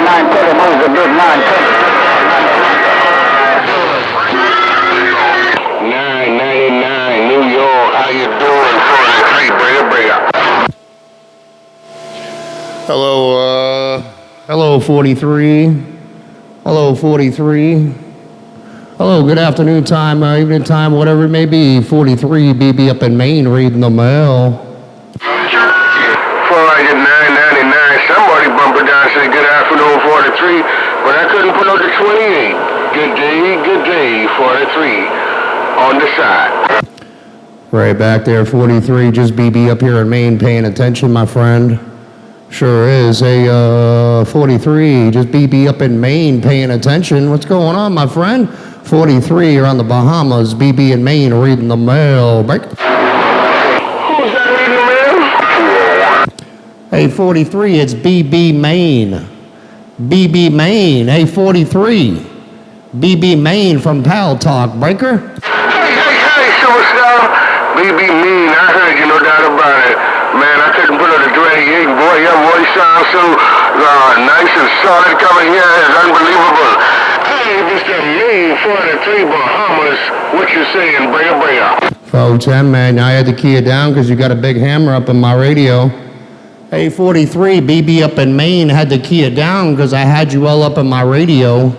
930 moves the big 930. 999 New York, how you doing? 43, bring it. Hello, 43. Hello, 43. Hello, good afternoon time, evening time, whatever it may be. 43, BB up in Maine reading the mail. Friday 999, somebody bumper down and said good afternoon 43, but I couldn't put up the 28. Good day, 43 on the side. Right back there, 43, just BB up here in Maine paying attention, my friend. Sure is. Hey, 43, just BB up in Maine paying attention. What's going on, my friend? 43, you're on the Bahamas, BB in Maine reading the mail. Break. Who's that reading the mail? Hey, 43, it's BB Maine. BB Maine. Hey, 43. BB Maine from Pal Talk. Breaker? Hey, superstar. BB Mean, I heard you, no doubt about it. Man, I couldn't put up the 28. Boy, your voice sounds so nice and solid coming here. It's unbelievable. Hey, Mr. Mean, 43 Bahamas. What you saying, Brea? 410, man. I had to key it down because you got a big hammer up in my radio. Hey, 43, BB up in Maine had to key it down because I had you all up in my radio.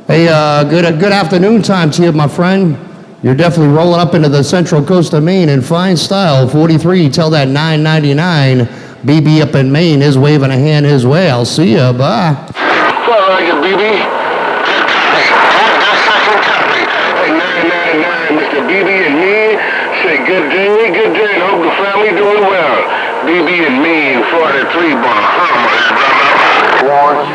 Hey, good afternoon time to you, my friend. You're definitely rolling up into the central coast of Maine in fine style. 43, tell that 999. BB up in Maine is waving a hand his way. I'll see you. Bye. All right, BB. Hey, 999, Mr. BB and me say good day, and hope the family doing well. BB and me, 43 Bahamas, brother.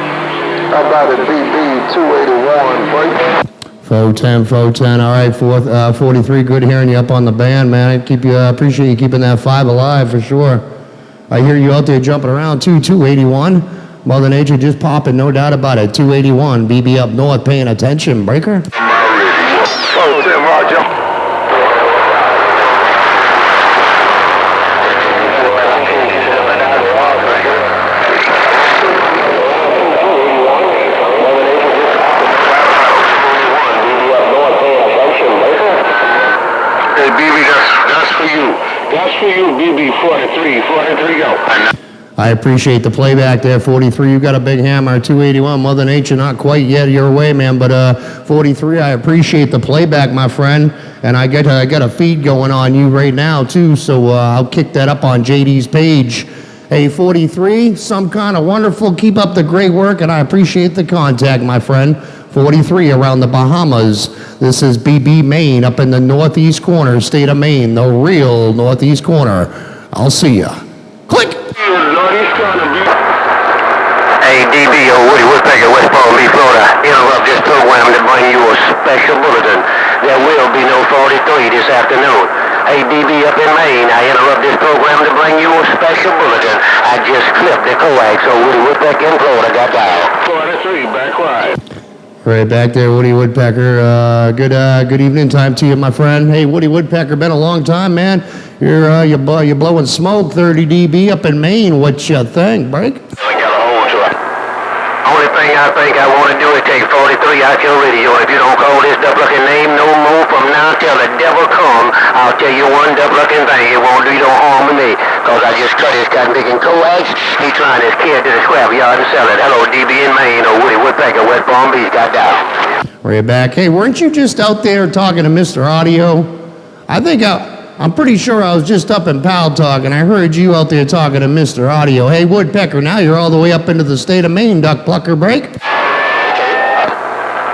How about it, BB 281, break? 410. All right, 43. Good hearing you up on the band, man. I appreciate you keeping that 5 alive for sure. I hear you out there jumping around too. 281. Mother Nature just popping, no doubt about it. 281. BB up north, paying attention. Breaker. 410, Roger. That's for you, BB 43. 43, go. I appreciate the playback there, 43. You got a big hammer, 281. Mother Nature, not quite yet your way, man. But 43, I appreciate the playback, my friend. And I got a feed going on you right now, too. So I'll kick that up on JD's page. Hey, 43, some kind of wonderful. Keep up the great work, and I appreciate the contact, my friend. 43 around the Bahamas. This is BB Maine up in the northeast corner, state of Maine, the real northeast corner. I'll see ya. Click. Hey, DB, Woody Woodpecker, West Palm Beach, Florida. Interrupt this program to bring you a special bulletin. There will be no 43 this afternoon. Hey, DB up in Maine, I interrupt this program to bring you a special bulletin. I just clipped the coax, so Woody Woodpecker in Florida got dialed. 43, back quiet. Right back there, Woody Woodpecker. Good evening time to you, my friend. Hey, Woody Woodpecker, been a long time, man. You're blowing smoke, 30 dB up in Maine. What you think, Break? I got a hold to it. Only thing I think I want to do is take 43 out your radio. If you don't call this double-looking name no more from now till the devil come, I'll tell you one double-looking thing. It won't do no harm to me. Because I just cut his cotton picking coax. He's trying his kid to the scrap yard and sell it. Hello, DB in Maine, or Woody Woodpecker, West Palm Beach, got down. Right back. Hey, weren't you just out there talking to Mr. Audio? I'm pretty sure I was just up in Pal Talk, and I heard you out there talking to Mr. Audio. Hey, Woodpecker, now you're all the way up into the state of Maine, Duck Plucker. Break.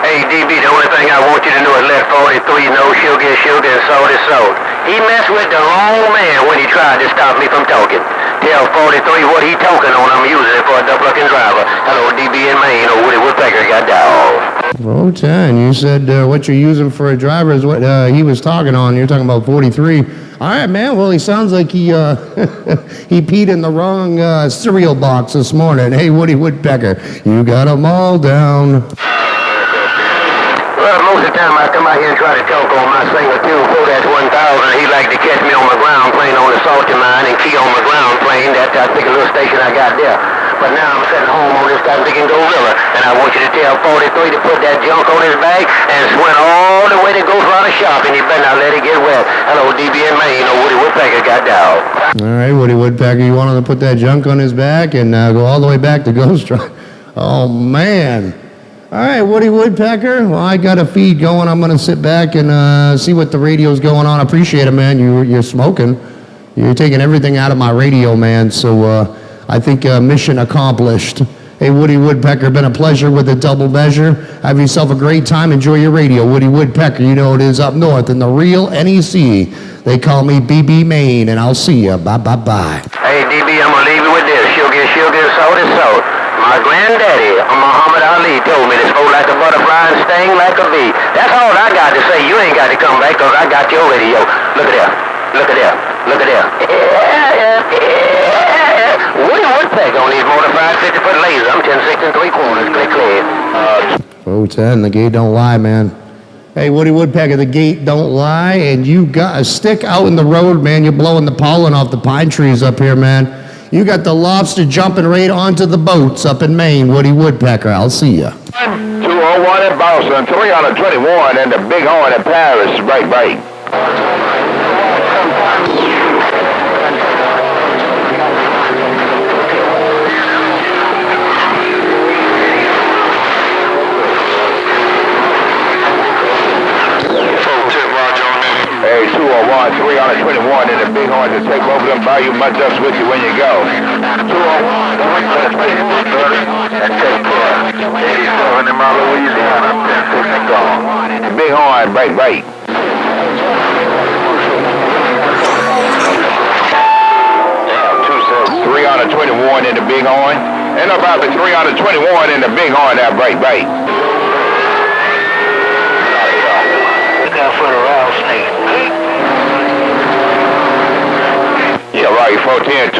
Hey, DB, the only thing I want you to know is let 43 know she'll get shoot and sold is sold. He messed with the wrong man when he tried to stop me from talking. Tell 43 what he talking on. I'm using it for a double-looking driver. Hello, DB in Maine, or Woody Woodpecker got down. 410. You said what you're using for a driver is what he was talking on. You're talking about 43. All right, man. Well, he sounds like he he peed in the wrong cereal box this morning. Hey, Woody Woodpecker, you got them all down. Well, most of the time I come out here and try to talk on my single tune, 4-1000. He like to catch me on my ground plane on the salty mine and key on my ground plane. That particular little station I got there. But now I'm sitting home on this goddamn gorilla, and I want you to tell 43 to put that junk on his back and swim all the way to go for the shop, and you better not let it get wet. Hello, DB in Maine. Woody Woodpecker got down. All right, Woody Woodpecker, you wanted to put that junk on his back and go all the way back to Ghost Truck. Oh, man. All right, Woody Woodpecker. Well, I got a feed going. I'm going to sit back and see what the radio's going on. I appreciate it, man. You're smoking. You're taking everything out of my radio, man. So I think mission accomplished. Hey, Woody Woodpecker, been a pleasure with a double measure. Have yourself a great time. Enjoy your radio. Woody Woodpecker, you know it is up north in the real NEC. They call me BB Maine, and I'll see you. Bye-bye-bye. Hey, DB, I'm going to leave you with this. Sugar, salt is salt. My granddaddy, Muhammad Ali, told me to float like a butterfly and sting like a bee. That's all I got to say. You ain't got to come back because I got your radio. Look at there. Look at there. Look at there. Woody Woodpecker on these modified 50-foot lasers. I'm 10, 6 3/4. Click, click. 410, the gate don't lie, man. Hey, Woody Woodpecker, the gate don't lie, and you got a stick out in the road, man. You're blowing the pollen off the pine trees up here, man. You got the lobster jumping right onto the boats up in Maine, Woody Woodpecker. I'll see ya. 201 in Boston, 321 in the Big Horn in Paris, break. 201, 321 in the Big Horn to take over them Bayou Mud Ducks with you when you go. 201, 321, and take care. 87 in my Louisiana, 10-6 and gone. Big Horn, break. 321 in the Big Horn. And about the 321 in the Big Horn now, break. Look out for the rattlesnake. Yeah, right, 410,